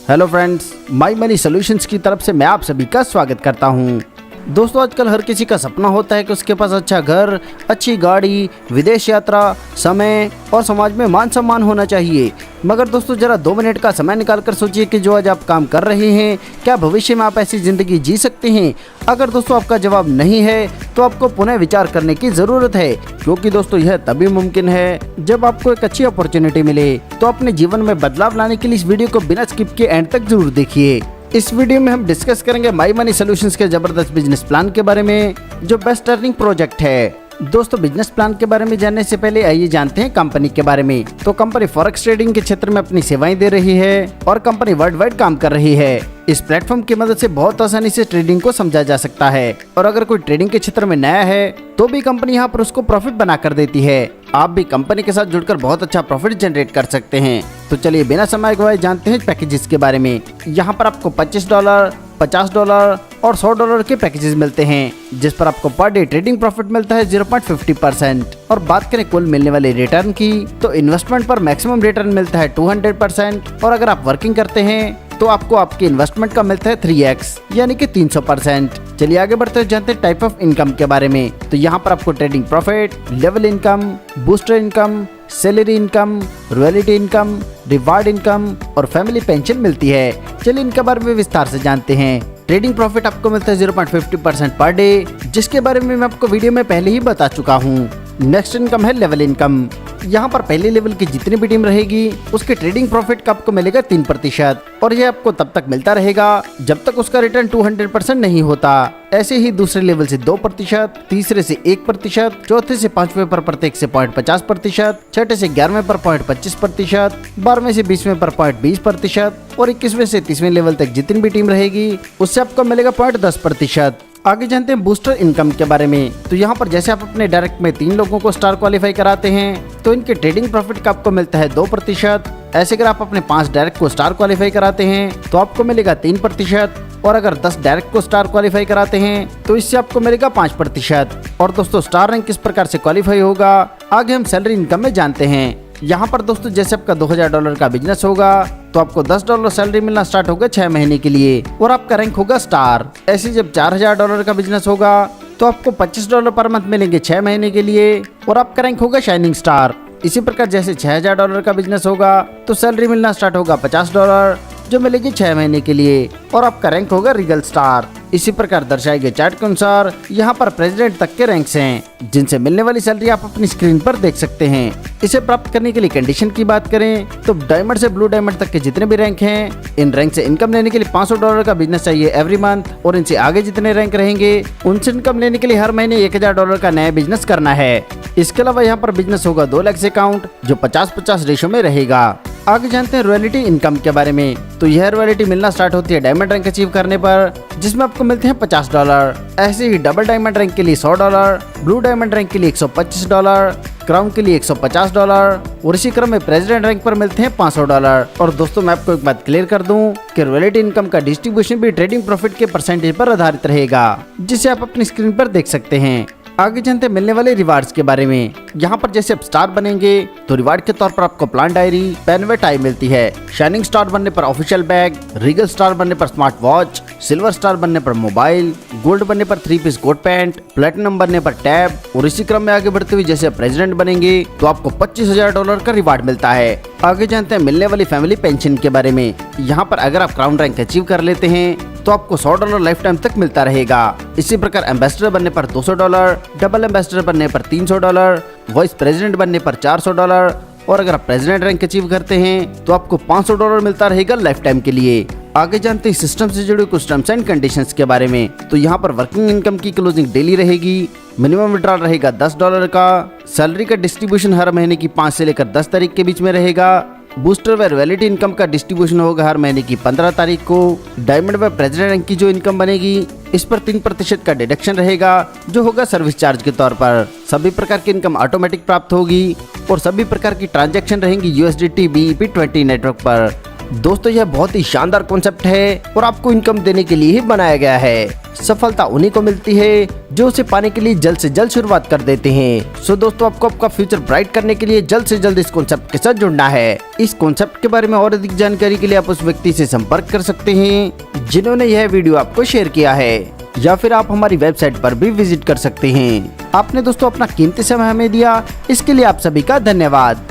Hello friends, my money solutions की तरफ से मैं आप सभी का स्वागत करता हूं। दोस्तों, आजकल हर किसी का सपना होता है कि उसके पास अच्छा घर, अच्छी गाड़ी, विदेश यात्रा, समय और समाज में मान सम्मान होना चाहिए। मगर दोस्तों, जरा 2 मिनट का समय निकालकर सोचिए कि जो आज आप काम कर रहे हैं, क्या भविष्य में आप ऐसी ज़िंदगी जी सकते हैं? अगर दोस्तों आपका जवाब नहीं है तो आपको पुनः विचार करने की ज़रूरत है, क्योंकि दोस्तों यह तभी मुमकिन है जब आपको एक अच्छी अपॉर्चुनिटी मिले। तो अपने जीवन में बदलाव लाने के लिए इस वीडियो को बिना स्किप किए एंड तक जरूर देखिए। इस वीडियो में हम डिस्कस करेंगे माई मनी सॉल्यूशंस के जबरदस्त बिजनेस प्लान के बारे में, जो बेस्ट अर्निंग प्रोजेक्ट है। दोस्तों, बिजनेस प्लान के बारे में जानने से पहले आइए जानते हैं कंपनी के बारे में। तो कंपनी फॉरेक्स ट्रेडिंग के क्षेत्र में अपनी सेवाएं दे रही है और कंपनी वर्ल्ड वाइड काम कर रही है। इस प्लेटफॉर्म की मदद से बहुत आसानी से ट्रेडिंग को समझा जा सकता है, और अगर कोई ट्रेडिंग के क्षेत्र में नया है तो भी कंपनी यहाँ पर उसको प्रॉफिट बना कर देती है। आप भी कंपनी के साथ जुड़कर बहुत अच्छा प्रॉफिट जनरेट कर सकते हैं। तो चलिए बिना समय गवाए जानते हैं पैकेजेस के बारे में। यहाँ पर आपको $25, $50 और $100 के पैकेजेस मिलते हैं, जिस पर आपको पर डे ट्रेडिंग प्रॉफिट मिलता है 0.50%। और बात करें कुल मिलने वाले रिटर्न की, तो इन्वेस्टमेंट पर मैक्सिमम रिटर्न मिलता है 200%, और अगर आप वर्किंग करते हैं तो आपको आपके इन्वेस्टमेंट का मिलता है 3x यानी कि 300%। चलिए आगे बढ़ते हैं, जानते हैं टाइप ऑफ इनकम के बारे में। तो यहाँ पर आपको trading profit, level income, booster income, salary income, royalty income, reward income और फैमिली पेंशन मिलती है। चलिए इनके बारे में विस्तार से जानते हैं। ट्रेडिंग प्रॉफिट आपको मिलता है 0.50% पर डे, जिसके बारे में मैं आपको वीडियो में पहले ही बता चुका हूँ। नेक्स्ट इनकम है लेवल इनकम। यहाँ पर पहले लेवल की जितनी भी टीम रहेगी उसके ट्रेडिंग प्रॉफिट का आपको मिलेगा 3%, और यह आपको तब तक मिलता रहेगा जब तक उसका रिटर्न 200% नहीं होता। ऐसे ही दूसरे लेवल से 2%, तीसरे से 1%, चौथे से 5वें पर प्रत्येक से 0.50%, छठे से 11वें पर 0.25%, 12वें से 20वें पर 0.20% और 21वें से 30वें लेवल तक जितनी भी टीम रहेगी उससे आपको मिलेगा 0.10%। आगे जानते हैं बूस्टर इनकम के बारे में। तो यहाँ पर जैसे आप अपने डायरेक्ट में 3 लोगों को स्टार क्वालिफाई कराते हैं तो इनके ट्रेडिंग प्रॉफिट का आपको मिलता है 2%। ऐसे अगर आप अपने 5 डायरेक्ट को स्टार क्वालिफाई कराते हैं तो आपको मिलेगा 3%, और अगर 10 डायरेक्ट को स्टार क्वालिफाई कराते हैं तो इससे आपको मिलेगा 5%। और दोस्तों, स्टार रैंक किस प्रकार से क्वालिफाई होगा, आगे हम सैलरी इनकम में जानते हैं। यहाँ पर दोस्तों, जैसे आपका $2000 का बिजनेस होगा तो आपको $10 सैलरी मिलना स्टार्ट होगा 6 महीने के लिए, और आपका रैंक होगा स्टार। ऐसे जब $4000 का बिजनेस होगा तो आपको $25 पर मंथ मिलेंगे 6 महीने के लिए, और आपका रैंक होगा शाइनिंग स्टार। इसी प्रकार जैसे $6000 का बिजनेस होगा तो सैलरी मिलना स्टार्ट होगा $50, जो मिलेगी 6 महीने के लिए, और आपका रैंक होगा रीगल स्टार। इसी प्रकार दर्शाए गए चार्ट के अनुसार यहाँ पर प्रेसिडेंट तक के रैंक्स हैं, जिनसे मिलने वाली सैलरी आप अपनी स्क्रीन पर देख सकते हैं। इसे प्राप्त करने के लिए कंडीशन की बात करें तो डायमंड से ब्लू डायमंड तक के जितने भी रैंक हैं, इन रैंक से इनकम लेने के लिए $500 का बिजनेस चाहिए एवरी मंथ, और इनसे आगे जितने रैंक रहेंगे उनसे इनकम लेने के लिए हर महीने $1000 का नया बिजनेस करना है। इसके अलावा यहाँ पर बिजनेस होगा 2 लाख से अकाउंट, जो 50-50 रेशो में रहेगा। आगे जानते हैं रॉयल्टी इनकम के बारे में। तो यह रॉयल्टी मिलना स्टार्ट होती है डायमंड रैंक अचीव करने पर, जिसमें आपको मिलते हैं $50। ऐसे ही डबल डायमंड रैंक के लिए $100, ब्लू डायमंड रैंक के लिए $125, क्राउन के लिए $150, और इसी क्रम में प्रेसिडेंट रैंक पर मिलते हैं $500। और दोस्तों, मैं आपको एक बात क्लियर कर दूं कि रॉयल्टी इनकम का डिस्ट्रीब्यूशन भी ट्रेडिंग प्रॉफिट के परसेंटेज पर आधारित रहेगा, जिसे आप अपनी स्क्रीन पर देख सकते हैं। आगे जानते हैं मिलने वाले रिवार्ड्स के बारे में। यहाँ पर जैसे आप स्टार बनेंगे तो रिवार्ड के तौर पर आपको प्लान डायरी, पेन व टाई मिलती है। शाइनिंग स्टार बनने पर ऑफिशियल बैग, रीगल स्टार बनने पर स्मार्ट वॉच, सिल्वर स्टार बनने पर मोबाइल, गोल्ड बनने पर 3 पीस कोट पैंट, प्लेटिनम बनने पर टैब, और इसी क्रम में आगे बढ़ते हुए जैसे प्रेसिडेंट बनेंगे तो आपको $25000 का रिवार्ड मिलता है। आगे जानते हैं मिलने वाली फैमिली पेंशन के बारे में। यहाँ पर अगर आप क्राउन रैंक अचीव कर लेते हैं तो आपको $100 लाइफ टाइम तक मिलता रहेगा। इसी प्रकार एम्बेसडर बनने पर $200, डबल एम्बेसडर बनने पर $300, वाइस प्रेसिडेंट बनने पर $400, और अगर आप प्रेसिडेंट रैंक अचीव करते हैं तो आपको $500 मिलता रहेगा लाइफ टाइम के लिए। आगे जानते हैं सिस्टम से जुड़े कुछ टर्म्स एंड कंडीशंस के बारे में। तो यहाँ पर वर्किंग इनकम की क्लोजिंग डेली रहेगी, मिनिमम विड्रॉल रहेगा $10 का, सैलरी का डिस्ट्रीब्यूशन हर महीने की 5 से लेकर 10 तारीख के बीच में रहेगा, बूस्टर व रॉयल्टी इनकम का डिस्ट्रीब्यूशन होगा हर महीने की 15 तारीख को, डायमंड व प्रेसिडेंट रैंक की जो इनकम बनेगी इस पर 3% का डिडक्शन रहेगा, जो होगा सर्विस चार्ज के तौर पर। सभी प्रकार की इनकम ऑटोमेटिक प्राप्त होगी, और सभी प्रकार की ट्रांजैक्शन रहेंगी USDT BEP20 नेटवर्क पर। दोस्तों, यह बहुत ही शानदार कॉन्सेप्ट है और आपको इनकम देने के लिए ही बनाया गया है। सफलता उन्हीं को मिलती है जो उसे पाने के लिए जल्द से जल्द शुरुआत कर देते हैं। सो दोस्तों, आपको आपका फ्यूचर ब्राइट करने के लिए जल्द से जल्द इस कॉन्सेप्ट के साथ जुड़ना है। इस कॉन्सेप्ट के बारे में और अधिक जानकारी के लिए आप उस व्यक्ति से संपर्क कर सकते हैं जिन्होंने यह वीडियो आपको शेयर किया है, या फिर आप हमारी वेबसाइट पर भी विजिट कर सकते हैं। आपने दोस्तों अपना कीमती समय हमें दिया, इसके लिए आप सभी का धन्यवाद।